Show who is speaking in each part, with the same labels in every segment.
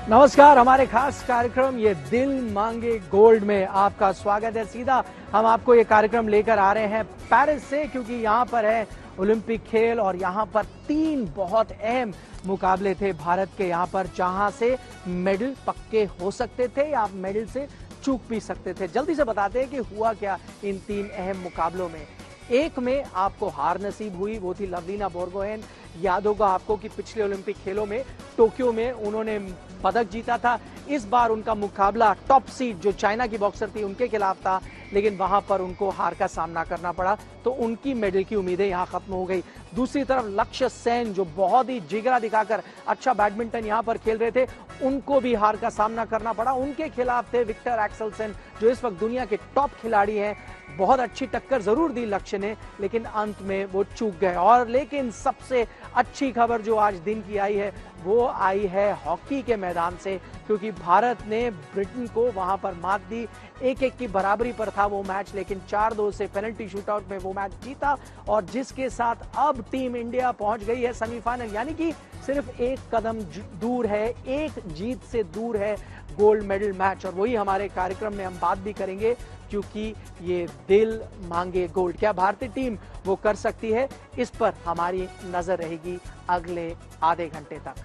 Speaker 1: नमस्कार, हमारे खास कार्यक्रम ये दिल मांगे गोल्ड में आपका स्वागत है। सीधा हम आपको ये कार्यक्रम लेकर आ रहे हैं पेरिस से, क्योंकि यहाँ पर है ओलंपिक खेल और यहाँ पर 3 बहुत अहम मुकाबले थे भारत के यहाँ पर, जहाँ से मेडल पक्के हो सकते थे या आप मेडल से चूक भी सकते थे। जल्दी से बताते हैं कि हुआ क्या इन 3 अहम मुकाबलों में। एक में आपको हार नसीब हुई, वो थी लवलीना बोरगोहेन। याद होगा आपको कि पिछले ओलंपिक खेलों में टोक्यो में उन्होंने पदक जीता था। इस बार उनका मुकाबला टॉप सीड जो चाइना की बॉक्सर थी उनके खिलाफ था, लेकिन वहां पर उनको हार का सामना करना पड़ा, तो उनकी मेडल की उम्मीदें यहां खत्म हो गई। दूसरी तरफ लक्ष्य सेन जो बहुत ही जिगरा दिखाकर अच्छा बैडमिंटन यहां पर खेल रहे थे, उनको भी हार का सामना करना पड़ा। उनके खिलाफ थे विक्टर एक्सेलसेन जो इस वक्त दुनिया के टॉप खिलाड़ी हैं। बहुत अच्छी टक्कर जरूर दी लक्ष्य ने, लेकिन अंत में वो चूक गए। और लेकिन सबसे अच्छी खबर जो आज दिन की आई है वो आई है हॉकी के मैदान से, क्योंकि भारत ने ब्रिटेन को वहां पर मात दी। 1-1 की बराबरी पर था वो मैच, लेकिन 4-2 से पेनल्टी शूटआउट में वो मैच जीता, और जिसके साथ अब टीम इंडिया पहुंच गई है सेमीफाइनल, यानी कि सिर्फ एक कदम दूर है, एक जीत से दूर है गोल्ड मेडल मैच। और वही हमारे कार्यक्रम में हम बात भी करेंगे, क्योंकि ये दिल मांगे गोल्ड क्या भारतीय टीम वो कर सकती है, इस पर हमारी नजर रहेगी अगले आधे घंटे तक।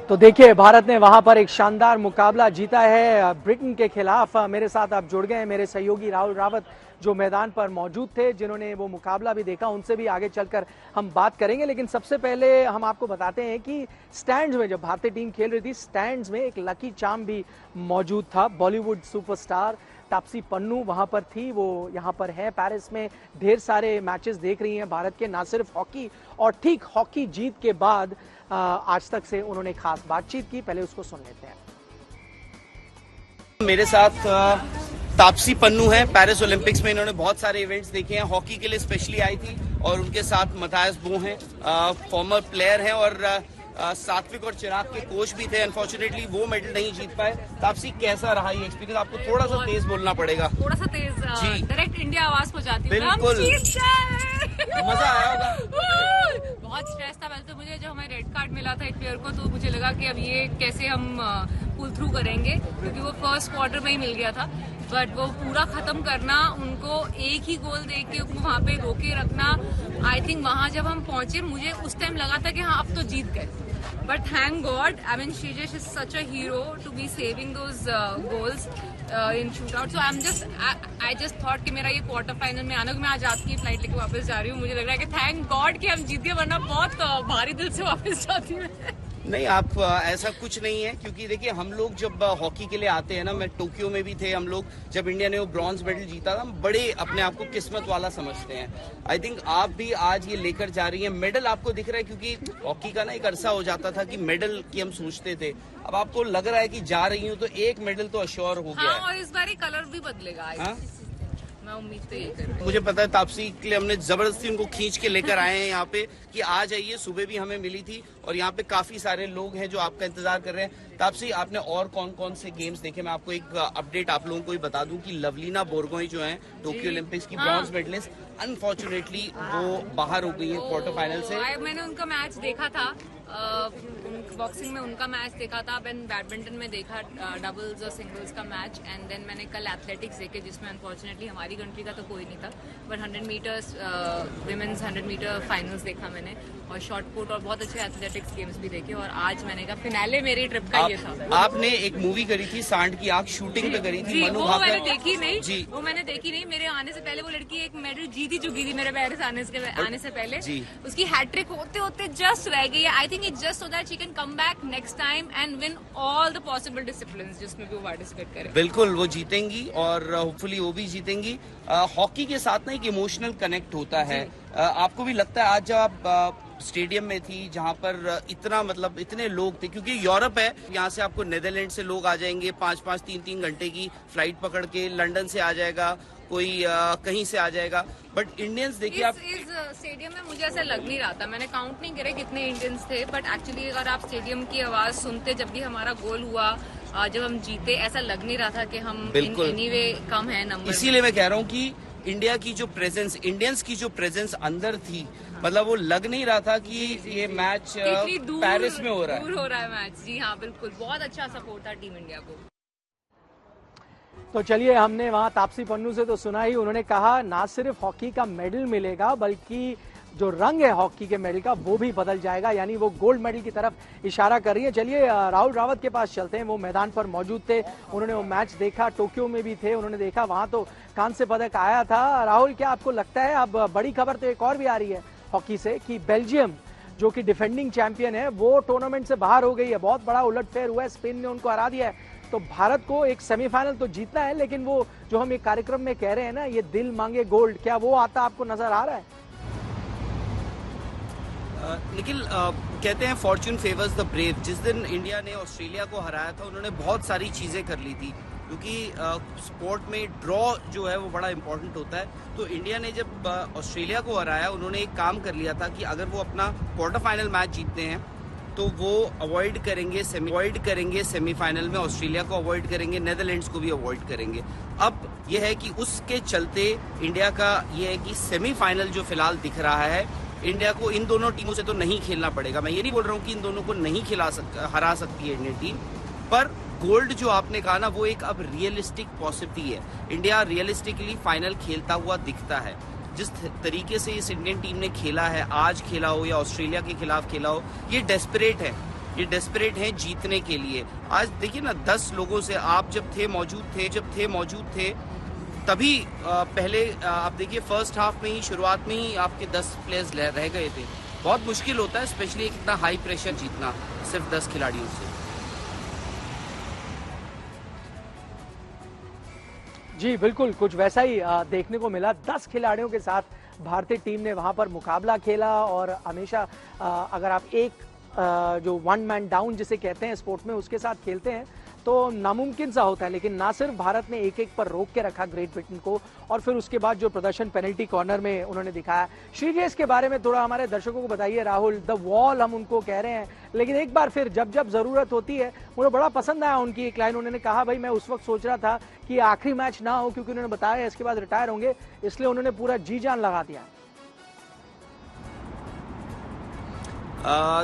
Speaker 1: तो देखिए, भारत ने वहां पर एक शानदार मुकाबला जीता है ब्रिटेन के खिलाफ। मेरे साथ आप जुड़ गए हैं मेरे सहयोगी राहुल रावत, जो मैदान पर मौजूद थे, जिन्होंने वो मुकाबला भी देखा। उनसे भी आगे चलकर हम बात करेंगे, लेकिन सबसे पहले हम आपको बताते हैं कि स्टैंड्स में जब भारतीय टीम खेल रही थी, स्टैंड्स में एक लकी चार्म भी मौजूद था। बॉलीवुड सुपरस्टार तापसी पन्नू वहां पर थी, वो यहाँ पर है पेरिस में। ढेर सारे मैचेस देख रही हैं भारत के, ना सिर्फ हॉकी। और ठीक हॉकी जीत के बाद आज तक से उन्होंने खास बातचीत की, पहले उसको सुन लेते हैं।
Speaker 2: मेरे साथ तापसी पन्नू है। पेरिस ओलंपिक्स में इन्होंने बहुत सारे इवेंट्स देखे हैं, हॉकी के लिए स्पेशली आई थी, और उनके साथ मथायस बो हैं, फॉर्मर प्लेयर हैं, और सात्विक और चिराग के कोच भी थे। अनफॉर्चुनेटली वो मेडल नहीं जीत पाए। तापसी, कैसा रहा ये एक्सपीरियंस? आपको थोड़ा सा तेज बोलना पड़ेगा।
Speaker 3: थोड़ा सा तेज, डायरेक्ट इंडिया आवाज पहुंचाती हूँ।
Speaker 2: बिल्कुल, मजा आया होगा।
Speaker 3: बहुत स्ट्रेस था पहले तो मुझे, जब हमें रेड कार्ड मिला था एक प्लेयर को, तो मुझे लगा कि अब ये कैसे हम पुल थ्रू करेंगे, क्योंकि वो फर्स्ट क्वार्टर में ही मिल गया था। बट वो पूरा खत्म करना, उनको एक ही गोल दे के वहां पे रोके रखना, आई थिंक वहां जब हम पहुंचे मुझे उस टाइम लगा था कि हाँ अब तो जीत गए। But thank God, I mean, she just is such a hero to be saving those goals in shootout. So I just thought कि मेरा ये क्वार्टर फाइनल में आना, मैं आज रात की फ्लाइट लेके वापस जा रही हूँ। मुझे लग रहा है कि थैंक गॉड कि हम जीत गए, वरना बहुत भारी दिल से वापस जाती हूँ।
Speaker 2: नहीं, आप ऐसा कुछ नहीं है, क्योंकि देखिए हम लोग जब हॉकी के लिए आते हैं ना, मैं टोक्यो में भी थे हम लोग, जब इंडिया ने वो ब्रॉन्ज मेडल जीता था, हम बड़े अपने आप को किस्मत वाला समझते हैं। आई थिंक आप भी आज ये लेकर जा रही हैं मेडल। आपको दिख रहा है, क्योंकि हॉकी का ना एक अरसा हो जाता था कि मेडल की हम सोचते थे, अब आपको लग रहा है कि जा रही हूँ तो एक मेडल तो अश्योर हो गया है।
Speaker 3: और इस बार कलर भी बदलेगा, मैं उम्मीद तो ये कर रही हूँ।
Speaker 2: मुझे पता है तापसी के लिए हमने जबरदस्ती उनको खींच के लेकर आए हैं यहाँ पे कि आ जाइए। सुबह भी हमें मिली थी, और यहाँ पे काफी सारे लोग हैं जो आपका इंतजार कर रहे हैं। तापसी, आपने और कौन कौन से गेम्स देखे? मैं आपको एक अपडेट आप लोगों को ही बता दूं कि लवलीना बोरगोहेन जो है टोक्यो ओलंपिक्स की ब्रॉन्ज मेडलिस्ट, अनफॉर्चुनेटली वो बाहर हो गई है क्वार्टर फाइनल से।
Speaker 3: मैंने उनका मैच देखा था, बॉक्सिंग में उनका मैच देखा था, मैंने बैडमिंटन में देखा डबल्स और सिंगल्स का मैच, एंड देन मैंने कल एथलेटिक्स देखे, जिसमें अनफॉर्चुनेटली हमारी कंट्री का तो कोई नहीं था, but 100 metres women's 100 metre finals देखा मैंने, और शॉर्ट पुट और बहुत अच्छे एथलेटिक्स गेम्स भी देखे। और आज मैंने कहा फिनाले मेरी ट्रिप का ये था।
Speaker 2: आपने एक मूवी करी थी सांड की आंख, शूटिंग पे करी थी,
Speaker 3: वो मैंने देखी नहीं जी, वो मैंने देखी नहीं। मेरे आने से पहले वो लड़की एक मेडल जीती चुकी थी मेरे पेरिस आने से पहले, उसकी हैट्रिक होते होते जस्ट रह गई है। I think it just so that she can come back next time and win all the possible disciplines जिसमें भी वो पार्टिसिपेट करे।
Speaker 2: बिल्कुल, वो जीतेंगी, और होपफुली वो भी जीतेंगी। हॉकी के साथ ना एक इमोशनल कनेक्ट होता है। आपको भी लगता है आज जब आप स्टेडियम में थी, जहां पर इतने लोग थे, क्योंकि यूरोप है, यहाँ से आपको नीदरलैंड से लोग आ जाएंगे 5-5, 3-3 घंटे की फ्लाइट पकड़ के, लंदन से आ जाएगा कोई, कहीं से आ जाएगा, बट इंडियंस देखिए आप
Speaker 3: इस स्टेडियम में मुझे ऐसा लग नहीं रहा था। मैंने काउंट नहीं करे कितने इंडियंस थे, बट एक्चुअली अगर आप स्टेडियम की आवाज सुनते, जब भी हमारा गोल हुआ, जब हम जीते, ऐसा लग नहीं रहा था कि हम एनीवे कम है नंबर।
Speaker 2: इसीलिए मैं कह रहा हूँ कि इंडिया की जो प्रेजेंस, इंडियंस की जो प्रेजेंस अंदर थी, मतलब वो लग नहीं रहा था कि ये मैच पेरिस में हो रहा है।
Speaker 3: दूर हो रहा है मैच। जी हाँ बिल्कुल, बहुत अच्छा सपोर्ट था टीम इंडिया को।
Speaker 1: तो चलिए, हमने वहां तापसी पन्नू से तो सुना ही, उन्होंने कहा ना सिर्फ हॉकी का मेडल मिलेगा बल्कि जो रंग है हॉकी के मेडल का वो भी बदल जाएगा, यानी वो गोल्ड मेडल की तरफ इशारा कर रही है। चलिए राहुल रावत के पास चलते हैं, वो मैदान पर मौजूद थे, उन्होंने वो मैच देखा, टोक्यो में भी थे, उन्होंने देखा वहां तो कांस्य पदक आया था। राहुल, क्या आपको लगता है, अब बड़ी खबर तो एक और भी आ रही है हॉकी से कि बेल्जियम जो कि डिफेंडिंग चैंपियन है वो टूर्नामेंट से बाहर हो गई है, बहुत बड़ा उलटफेर हुआ है, स्पेन ने उनको हरा दिया है। तो भारत को एक सेमीफाइनल तो जीतना है, लेकिन वो जो हम एक कार्यक्रम में कह रहे हैं ना, ये दिल मांगे गोल्ड, क्या वो आता आपको नजर आ रहा है?
Speaker 2: निखिल, कहते हैं फॉर्च्यून फेवर्स द ब्रेव। जिस दिन इंडिया ने ऑस्ट्रेलिया को हराया था, उन्होंने बहुत सारी चीज़ें कर ली थी, क्योंकि स्पोर्ट में ड्रॉ जो है वो बड़ा इंपॉर्टेंट होता है। तो इंडिया ने जब ऑस्ट्रेलिया को हराया, उन्होंने एक काम कर लिया था कि अगर वो अपना क्वार्टर फाइनल मैच जीतते हैं तो वो अवॉइड करेंगे सेमीफाइनल में, ऑस्ट्रेलिया को अवॉइड करेंगे, नेदरलैंड्स को भी अवॉइड करेंगे। अब यह है कि उसके चलते इंडिया का ये है कि सेमीफाइनल जो फिलहाल दिख रहा है, इंडिया को इन दोनों टीमों से तो नहीं खेलना पड़ेगा। मैं ये नहीं बोल रहा हूँ कि इन दोनों को नहीं हरा सकती है इंडियन टीम, पर गोल्ड जो आपने कहा ना, वो एक अब रियलिस्टिक पॉसिबिलिटी है। इंडिया रियलिस्टिकली फाइनल खेलता हुआ दिखता है। जिस तरीके से इस इंडियन टीम ने खेला है, आज खेला हो या ऑस्ट्रेलिया के खिलाफ खेला हो, ये डेस्परेट है जीतने के लिए। आज देखिए ना, 10 लोगों से आप जब मौजूद थे तभी पहले आप देखिए फर्स्ट हाफ में ही, शुरुआत में ही आपके 10 प्लेयर्स रह गए थे। बहुत मुश्किल होता है, स्पेशली इतना हाई प्रेशर जीतना सिर्फ 10 खिलाड़ियों से।
Speaker 1: जी बिल्कुल, कुछ वैसा ही देखने को मिला। 10 खिलाड़ियों के साथ भारतीय टीम ने वहां पर मुकाबला खेला, और हमेशा अगर आप एक जो वन मैन डाउन जिसे कहते हैं स्पोर्ट में, उसके साथ खेलते हैं तो नामुमकिन सा होता है। लेकिन ना सिर्फ भारत ने एक पर रोक के रखा ग्रेट ब्रिटेन को, और फिर उसके बाद जो प्रदर्शन पेनल्टी कॉर्नर में उन्होंने दिखाया। श्रीजेश के बारे में थोड़ा हमारे दर्शकों को बताइए राहुल, द वॉल हम उनको कह रहे हैं, लेकिन एक बार फिर जब जरूरत होती है, मुझे बड़ा पसंद आया उनकी एक लाइन। उन्होंने कहा भाई मैं उस वक्त सोच रहा था कि आखिरी मैच ना हो, क्योंकि उन्होंने बताया इसके बाद रिटायर होंगे, इसलिए उन्होंने पूरा जी जान लगा दिया।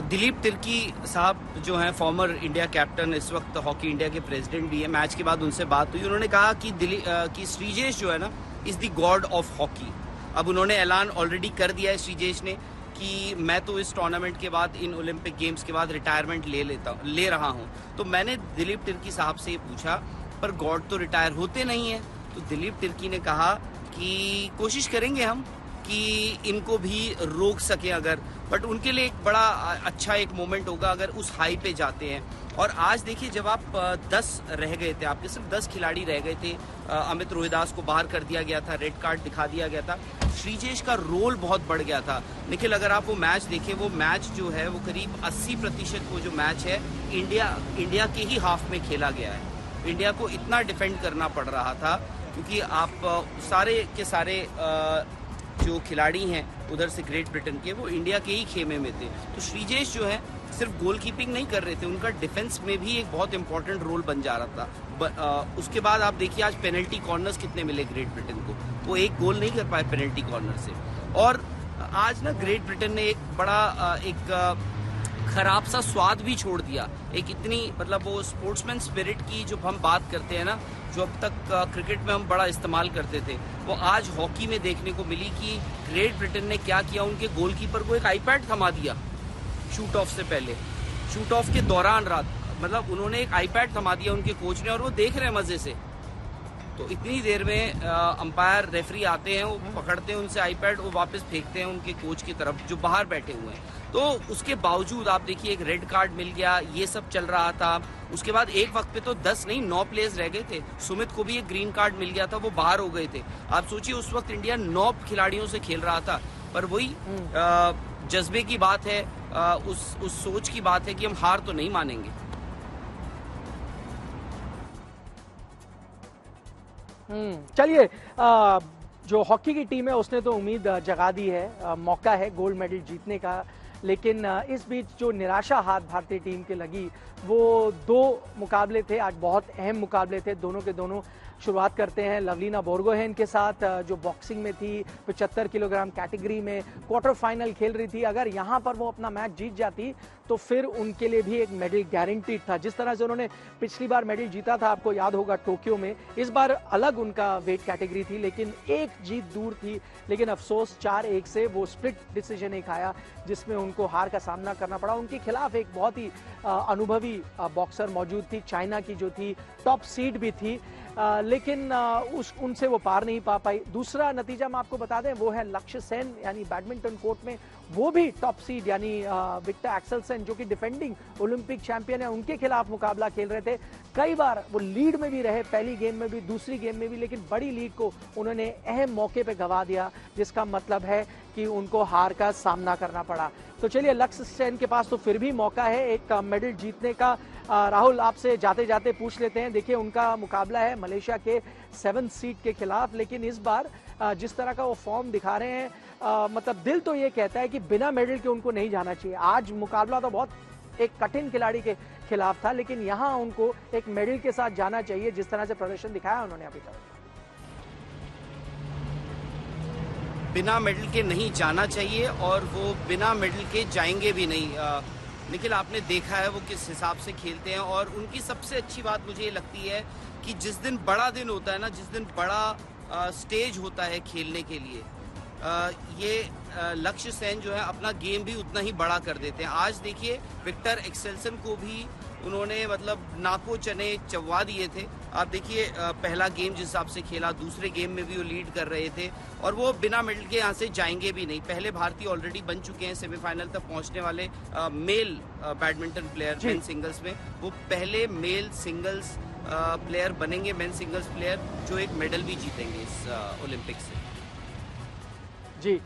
Speaker 2: दिलीप तिर्की साहब जो हैं फॉर्मर इंडिया कैप्टन, इस वक्त हॉकी इंडिया के प्रेसिडेंट भी है, मैच के बाद उनसे बात हुई, उन्होंने कहा कि श्रीजेश जो है ना is the God of hockey. अब उन्होंने ऐलान ऑलरेडी कर दिया है श्रीजेश ने कि मैं तो इस टूर्नामेंट के बाद, इन ओलंपिक गेम्स के बाद रिटायरमेंट ले रहा हूं। तो मैंने दिलीप तिर्की साहब से पूछा पर गॉड तो रिटायर होते नहीं है। तो दिलीप तिर्की ने कहा कि कोशिश करेंगे हम कि इनको भी रोक सके अगर, बट उनके लिए एक बड़ा अच्छा एक मोमेंट होगा अगर उस हाई पे जाते हैं। और आज देखिए, जब आप 10 रह गए थे, आपके सिर्फ 10 खिलाड़ी रह गए थे, अमित रोहिदास को बाहर कर दिया गया था, रेड कार्ड दिखा दिया गया था, श्रीजेश का रोल बहुत बढ़ गया था। निखिल, अगर आप वो मैच देखें, वो मैच जो है वो करीब 80% वो जो मैच है इंडिया के ही हाफ में खेला गया है। इंडिया को इतना डिफेंड करना पड़ रहा था, क्योंकि आप सारे के सारे जो खिलाड़ी हैं उधर से ग्रेट ब्रिटेन के, वो इंडिया के ही खेमे में थे। तो श्रीजेश जो है सिर्फ गोलकीपिंग नहीं कर रहे थे, उनका डिफेंस में भी एक बहुत इंपॉर्टेंट रोल बन जा रहा था। उसके बाद आप देखिए आज पेनल्टी कॉर्नर्स कितने मिले ग्रेट ब्रिटेन को, वो एक गोल नहीं कर पाए पेनल्टी कॉर्नर से। और आज ना ग्रेट ब्रिटेन ने एक बड़ा एक खराब सा स्वाद भी छोड़ दिया। एक इतनी मतलब वो स्पोर्ट्समैन स्पिरिट की जो हम बात करते हैं ना, जो अब तक क्रिकेट में हम बड़ा इस्तेमाल करते थे, वो आज हॉकी में देखने को मिली कि ग्रेट ब्रिटेन ने क्या किया, उनके गोलकीपर को एक आईपैड थमा दिया शूट ऑफ से पहले, शूट ऑफ के दौरान रात, मतलब उन्होंने एक आईपैड थमा दिया उनके कोच ने, और वो देख रहे हैं मजे से। तो इतनी देर में अंपायर रेफरी आते हैं, वो पकड़ते हैं उनसे आईपैड, वो वापस फेंकते हैं उनके कोच की तरफ जो बाहर बैठे हुए हैं। तो उसके बावजूद आप देखिए एक रेड कार्ड मिल गया, ये सब चल रहा था। उसके बाद एक वक्त पे तो 10 नहीं 9 प्लेयर्स रह गए थे, सुमित को भी एक ग्रीन कार्ड मिल गया था, वो बाहर हो गए थे। आप सोचिए उस वक्त इंडिया 9 खिलाड़ियों से खेल रहा था, पर वही जज्बे की बात है, उस सोच की बात है कि हम हार तो नहीं मानेंगे।
Speaker 1: चलिए, जो हॉकी की टीम है उसने तो उम्मीद जगा दी है, मौका है गोल्ड मेडल जीतने का, लेकिन इस बीच जो निराशा हाथ भारतीय टीम के लगी, वो 2 मुकाबले थे आज, बहुत अहम मुकाबले थे, दोनों के दोनों शुरुआत करते हैं लवलीना बोर्गोहेन के साथ, जो बॉक्सिंग में थी, 75 किलोग्राम कैटेगरी में क्वार्टर फाइनल खेल रही थी। अगर यहां पर वो अपना मैच जीत जाती तो फिर उनके लिए भी एक मेडल गारंटीड था। जिस तरह से उन्होंने पिछली बार मेडल जीता था, आपको याद होगा टोक्यो में, इस बार अलग उनका वेट कैटेगरी थी, लेकिन एक जीत दूर थी। लेकिन अफसोस 4-1 से वो स्प्लिट डिसीजन एक आया, जिसमें उनको हार का सामना करना पड़ा। उनके खिलाफ एक बहुत ही अनुभवी बॉक्सर मौजूद थी, चाइना की जो थी, टॉप सीड भी थी, लेकिन उनसे वो पार नहीं पा पाई। दूसरा नतीजा मैं आपको बता दें, वो है लक्ष्य सेन, यानी बैडमिंटन कोर्ट में वो भी टॉप सीड यानी विक्टर एक्सेलसन, जो कि डिफेंडिंग ओलंपिक चैंपियन है, उनके खिलाफ मुकाबला खेल रहे थे। कई बार वो लीड में भी रहे, पहली गेम में भी, दूसरी गेम में भी, लेकिन बड़ी लीड को उन्होंने अहम मौके पे गंवा दिया, जिसका मतलब है कि उनको हार का सामना करना पड़ा। तो चलिए, लक्ष्य सेन के पास तो फिर भी मौका है एक मेडल जीतने का। राहुल, आपसे जाते जाते पूछ लेते हैं, देखिए उनका मुकाबला है मलेशिया के 7th सीड के खिलाफ, लेकिन इस बार जिस तरह का वो फॉर्म दिखा रहे हैं, मतलब दिल तो ये कहता है कि बिना मेडल के उनको नहीं जाना चाहिए। आज मुकाबला तो बहुत एक कठिन खिलाड़ी के खिलाफ था, लेकिन यहाँ उनको एक मेडल के साथ जाना चाहिए, जिस तरह से प्रदर्शन दिखाया उन्होंने अभी तक।
Speaker 2: बिना मेडल के नहीं जाना चाहिए और वो बिना मेडल के जाएंगे भी नहीं। निखिल, आपने देखा है वो किस हिसाब से खेलते हैं, और उनकी सबसे अच्छी बात मुझे ये लगती है कि जिस दिन बड़ा दिन होता है ना, जिस दिन बड़ा स्टेज होता है खेलने के लिए, ये लक्ष्य सेन जो है अपना गेम भी उतना ही बड़ा कर देते हैं। आज देखिए विक्टर एक्सेलसन को भी उन्होंने मतलब नाको चने चबवा दिए थे। आप देखिए पहला गेम जिस हिसाब से खेला, दूसरे गेम में भी वो लीड कर रहे थे, और वो बिना मेडल के यहाँ से जाएंगे भी नहीं। पहले भारतीय ऑलरेडी बन चुके हैं सेमीफाइनल तक पहुंचने वाले male badminton player men singles में। वो पहले मेल सिंगल्स प्लेयर बनेंगे, मेन सिंगल्स प्लेयर, जो एक मेडल भी जीतेंगे इस ओलंपिक से।
Speaker 1: जी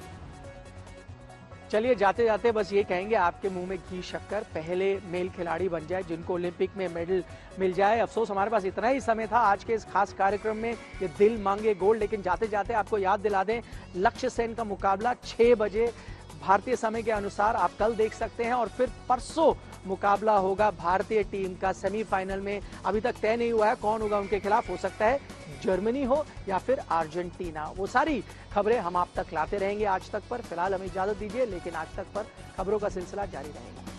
Speaker 1: चलिए, जाते जाते बस ये कहेंगे, आपके मुंह में घी शक्कर, पहले मेल खिलाड़ी बन जाए जिनको ओलंपिक में मेडल मिल जाए। अफसोस हमारे पास इतना ही समय था आज के इस खास कार्यक्रम में, ये दिल मांगे गोल्ड। लेकिन जाते जाते आपको याद दिला दें, लक्ष्य सेन का मुकाबला 6 बजे भारतीय समय के अनुसार आप कल देख सकते हैं, और फिर परसों मुकाबला होगा भारतीय टीम का सेमीफाइनल में। अभी तक तय नहीं हुआ है कौन होगा उनके खिलाफ, हो सकता है जर्मनी हो या फिर अर्जेंटीना। वो सारी खबरें हम आप तक लाते रहेंगे आज तक पर। फिलहाल हमें इजाजत दीजिए, लेकिन आज तक पर खबरों का सिलसिला जारी रहेगा।